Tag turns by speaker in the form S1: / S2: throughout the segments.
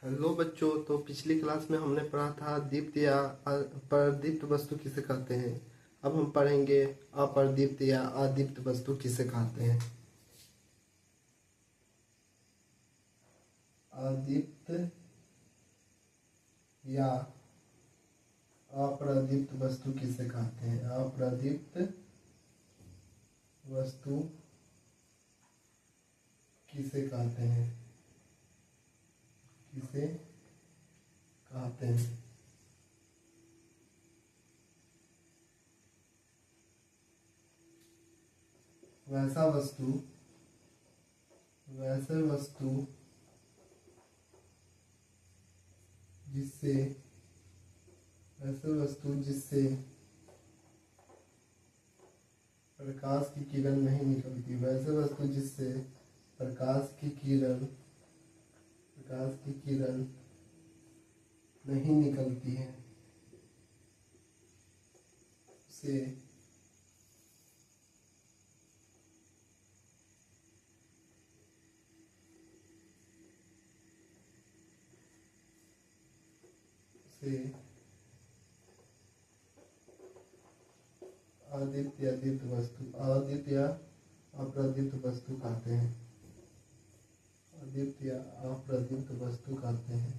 S1: Hello बच्चों। तो पिछली क्लास में हमने पढ़ा था दीप्त या परदीप्त वस्तु किसे कहते हैं। अब हम पढ़ेंगे अपरदीप्त या अदीप्त वस्तु किसे कहते हैं। अदीप्त या अप्रदीप्त वस्तु किसे कहते हैं। अप्रदीप्त वस्तु किसे कहते हैं, किसे कहते हैं। वैसे वस्तु जिससे प्रकाश की किरण नहीं निकलती। वैसे वस्तु जिससे प्रकाश की किरण नहीं निकलती है उसे अदीप्त या दीप्त वस्तु, अदीप्त या अप्रदीप्त वस्तु कहते हैं। अदीप्त या अप्रदीप्त वस्तु कहते हैं।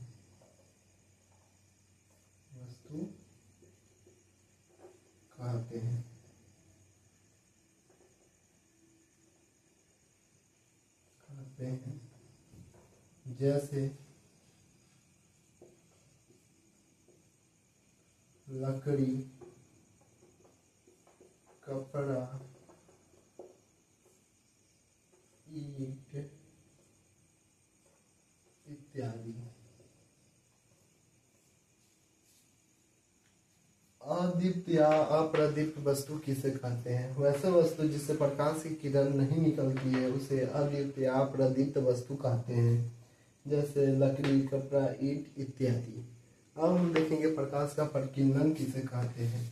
S1: जैसे लकड़ी, कपड़ा, ईंट इत्यादि। अदीप्त या अप्रदीप्त वस्तु किसे कहते हैं। वैसे वस्तु जिससे प्रकाश की किरण नहीं निकलती है उसे अदीप्त या अप्रदीप्त वस्तु कहते हैं। जैसे लकड़ी, कपड़ा, ईंट इत्यादि। अब हम देखेंगे प्रकाश का परिकीर्णन किसे कहते हैं।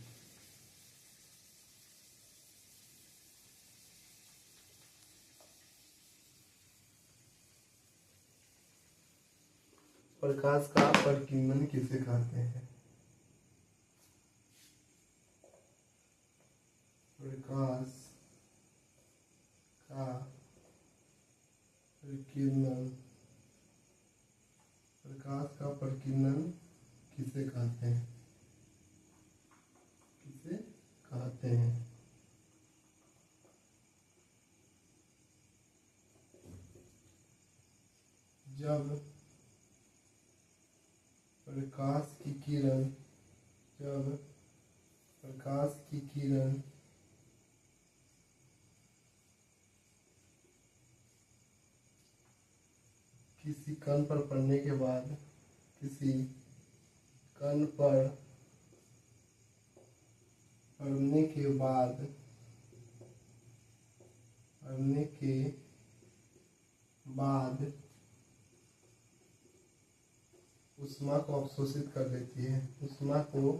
S1: प्रकाश का परिकीर्णन किसे कहते हैं। प्रकाश का परिकीर्णन किसे कहते हैं, जब प्रकाश की किरण किसी कण पर पड़ने के बाद ऊष्मा को अवशोषित कर लेती है। ऊष्मा को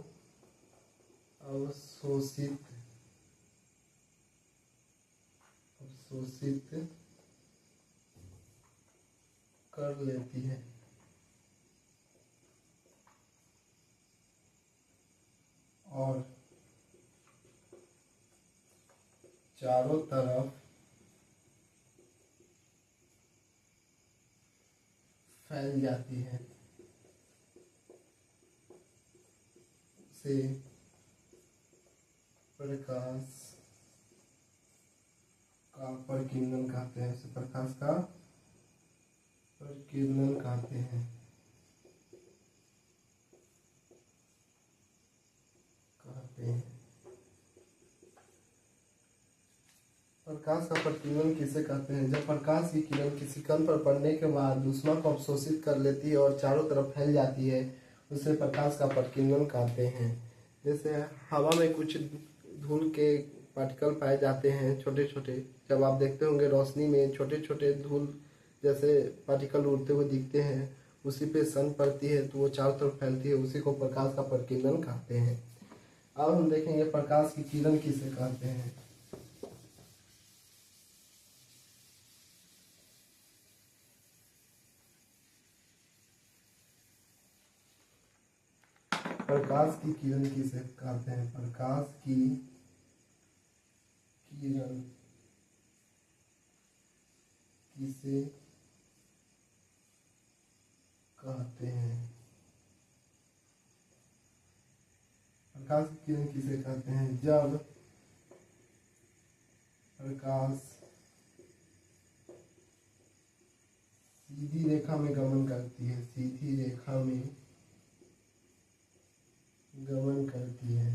S1: अवशोषित कर लेती है और चारों तरफ फैल जाती है। उसे प्रकाश का परिकीर्णन कहते हैं। प्रकाश का परिकीर्णन कहते हैं। प्रकाश का परिकीर्णन किसे कहते हैं। जब प्रकाश की किरण किसी कण पर पड़ने के बाद ऊष्मा को अवशोषित कर लेती है और चारों तरफ फैल जाती है उसे प्रकाश का परिकीर्णन कहते हैं। जैसे हवा में कुछ धूल के पार्टिकल पाए जाते हैं छोटे छोटे। जब आप देखते होंगे रोशनी में छोटे छोटे धूल जैसे पार्टिकल उड़ते हुए दिखते हैं, उसी पे सन पड़ती है तो वो चारों तरफ फैलती है, उसी को प्रकाश का परिकीर्णन कहते हैं। अब हम देखेंगे प्रकाश की किरण किसे कहते हैं। प्रकाश की किरण किसे कहते हैं? प्रकाश की किरण किसे कहते हैं? प्रकाश की किरण किसे कहते हैं? जब प्रकाश सीधी रेखा में गमन करती है, सीधी रेखा में गमन करती है,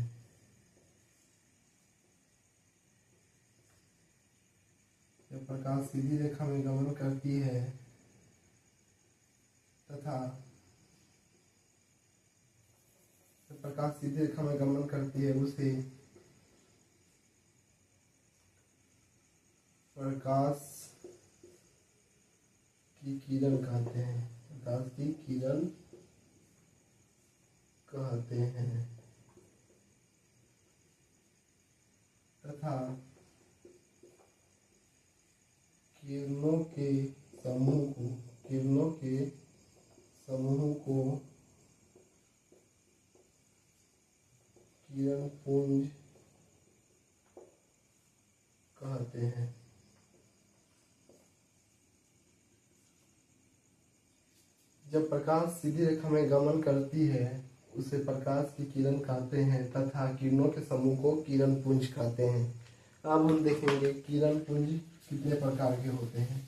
S1: जब प्रकाश सीधी रेखा में गमन करती है तथा जब प्रकाश सीधी रेखा में गमन करती है उसे प्रकाश की किरण कहते हैं। प्रकाश की किरण कहते हैं तथा किरणों के समूह को किरण पुंज कहते हैं। जब प्रकाश सीधी रेखा में गमन करती है उसे प्रकाश की किरण कहते हैं तथा किरणों के समूह को किरण पुंज कहते हैं। अब हम देखेंगे किरण पुंज कितने प्रकार के होते हैं।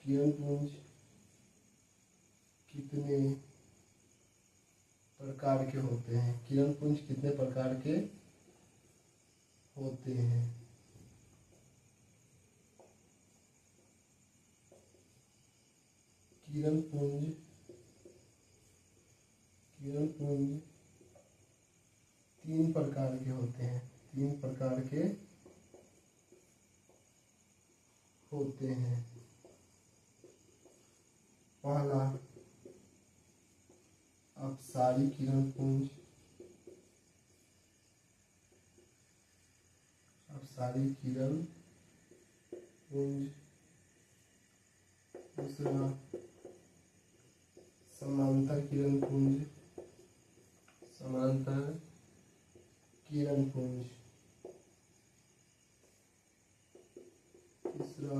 S1: किरण पुंज कितने प्रकार के होते हैं? किरण पुंज कितने प्रकार के होते हैं? किरण पुंज 3 प्रकार के होते हैं। 3 प्रकार के होते हैं। पहला अपसारी किरण पुंज, अपसारी किरण पुंज। दूसरा समांतर किरण पुंज, समांतर किरण पुंज। तीसरा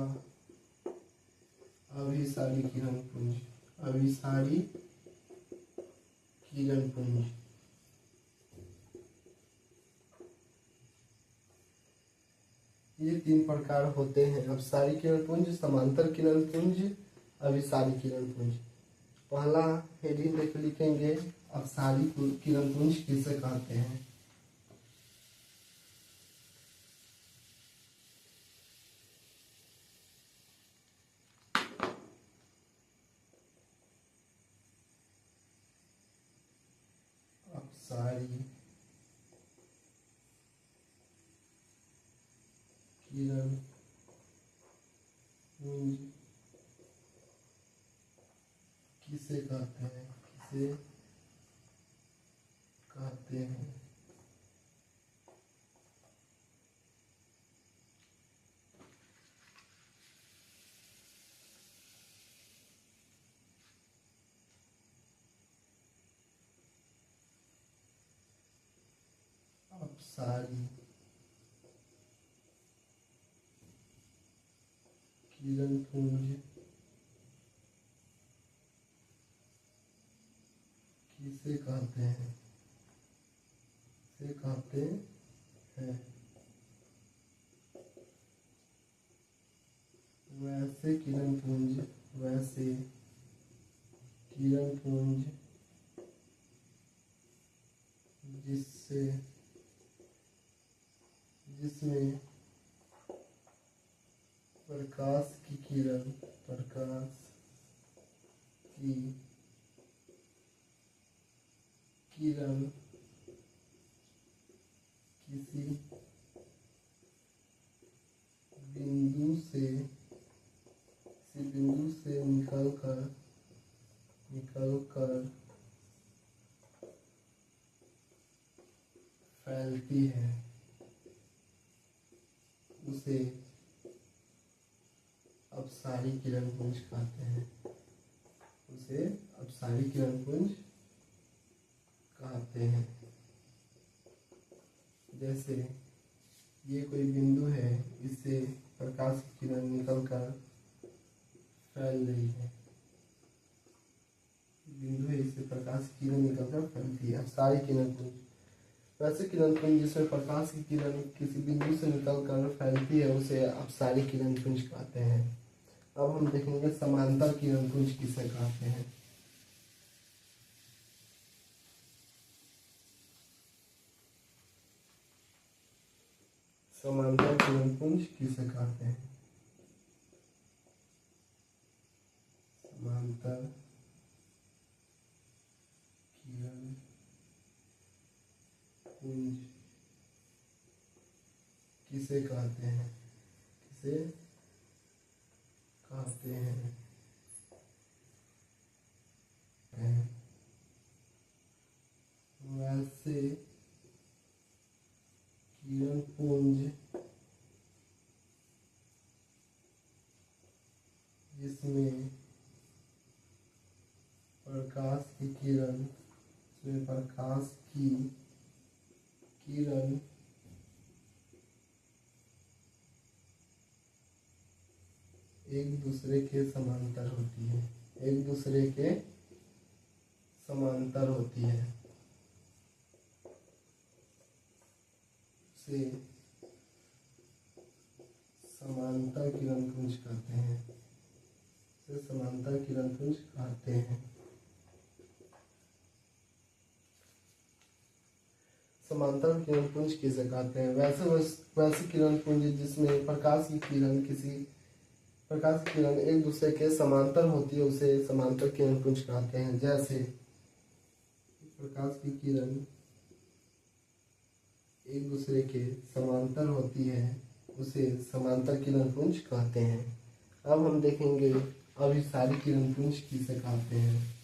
S1: अभिसारी किरण पुंज, अभिसारी किरण पुंज। ये 3 प्रकार होते हैं, अपसारी किरण पुंज, समांतर किरण पुंज, अभिसारी किरण पुंज। पहला हेडिंग देख लिखेंगे, अपसारी किरण पुंज किसे कहते हैं? अपसारी किरण पुंज किसे कहते हैं? किसे कहते हैं? अपसारी किरण पुंज किसे कहते हैं? किसे कहते हैं? वैसे किरण पुंज, वैसे किरण पुंज जिसमें प्रकाश की किरण किसी बिंदु से निकलकर उसे अपसारी किरण पुंज कहते हैं। उसे अपसारी किरण पुंज कहते हैं। जैसे ये कोई बिंदु है, इससे प्रकाश की किरण निकलकर फैल रही है। बिंदु है, इससे प्रकाश की किरण निकलकर फैलती है, अपसारी किरण पुंज। वैसे किरण पुंज जिसमें प्रकाश की किरण किसी बिंदु से निकलकर फैलती है, उसे अपसारी किरण पुंज कहते हैं। अब हम देखेंगे समांतर किरण पुंज किसे कहते हैं। समांतर किरण पुंज किसे कहते हैं। समांतर किरण पुंज किसे कहते हैं, किसे कहते हैं। वैसे किरण पुंज जिसमें प्रकाश की किरण, जिसमें प्रकाश की किरण एक दूसरे के समांतर होती है, एक दूसरे के समांतर होती है, से समांतर किरण पुंज कहते हैं। से समांतर किरण पुंज कहते हैं। समांतर किरण पुंज किसे कहते हैं। वैसे किरण पुंज जिसमें प्रकाश की किरण एक दूसरे के समांतर होती है, उसे समांतर किरण पुंज कहते हैं। जैसे प्रकाश की किरण एक दूसरे के समांतर होती है, उसे समांतर किरण पुंज कहते हैं। अब हम देखेंगे अभिसारी किरण पुंज किसे कहते हैं।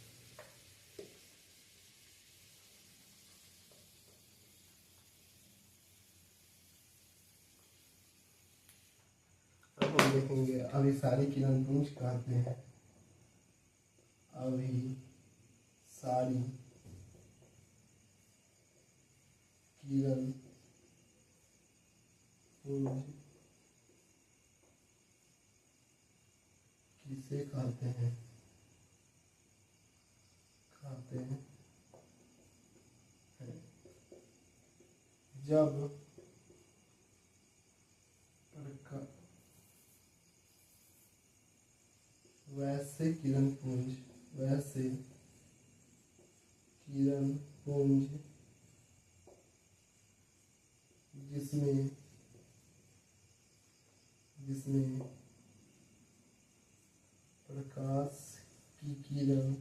S1: अब हम देखेंगे अभिसारी किरण पुंज कहते हैं। अभिसारी किरण पुंज किसे कहते हैं। जब वैसे किरण पुंज जिसमें प्रकाश की किरण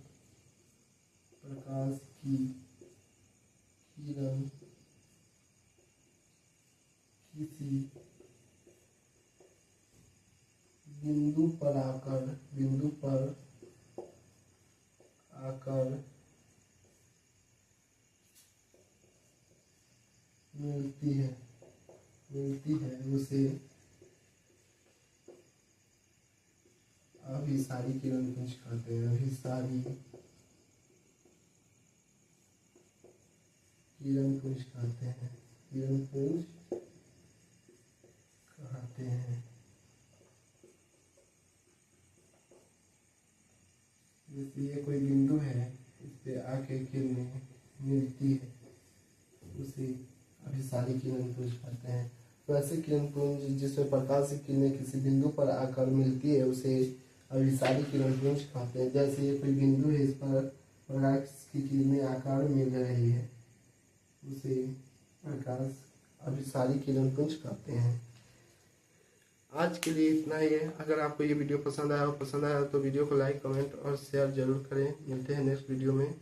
S1: किसी बिंदु पर आकर मिलती है, उसे अभिसारी किरण पुंज कहते हैं। अभिसारी किरण पुंज कहते हैं। जैसे ये कोई बिंदु है, इस पे आके किरणें मिलती है, उसे अभिसारी किरण पुंज कहते हैं। वैसे किरण पुंज जिसमें प्रकाश की किरणें किसी बिंदु पर आकर मिलती है, उसे अभिसारी किरण पुंज कहते हैं। जैसे ये कोई बिंदु है, इस पर प्रकाश की किरणें आकर मिल रही है, उसे अभिसारी किरण पुंज कहते हैं। आज के लिए इतना ही है। अगर आपको ये वीडियो पसंद आया तो वीडियो को लाइक, कमेंट और शेयर जरूर करें। मिलते हैं नेक्स्ट वीडियो में।